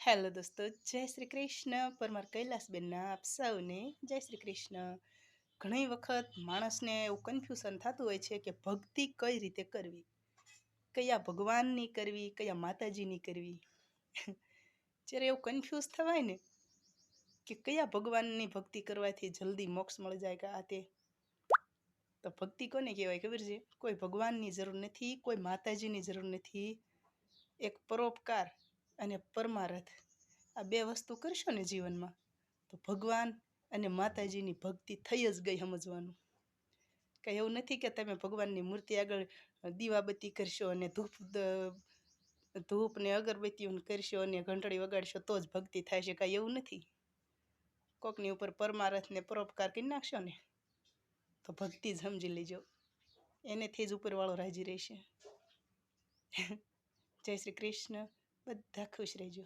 Hello દોસ્તો, જય શ્રી કૃષ્ણ. પરમાર કૈલાસબેનના આપ સૌને જય શ્રી કૃષ્ણ. ઘણી વખત માણસને એવું કન્ફ્યુઝન થતું હોય છે કે ભક્તિ કઈ રીતે કરવી, કયા ભગવાનની કરવી, કયા માતાજીની કરવી. જ્યારે એવું કન્ફ્યુઝ થવાય ને કે કયા ભગવાનની ભક્તિ કરવાથી જલ્દી મોક્ષ મળી જાય કે આ તે, તો ભક્તિ કોને કહેવાય ખબર છે? કોઈ ભગવાનની જરૂર નથી, કોઈ માતાજીની જરૂર નથી. એક પરોપકાર અને પરમારથ, આ બે વસ્તુ કરશો ને જીવનમાં તો ભગવાન અને માતાજીની ભક્તિ થઈ જ ગઈ સમજવાનું. કંઈ એવું નથી કે તમે ભગવાનની મૂર્તિ આગળ દીવાબત્તી કરશો અને ધૂપ ને અગરબત્તીઓ કરશો અને ઘંટડી વગાડશો તો જ ભક્તિ થાય છે. કાંઈ એવું નથી. કોકની ઉપર પરમારથ ને પરોપકાર કરી નાખશો ને તો ભક્તિ જ સમજી લેજો, એનેથી જ ઉપરવાળો રાજી રહેશે. જય શ્રી કૃષ્ણ. બધા ખુશ રહેજો.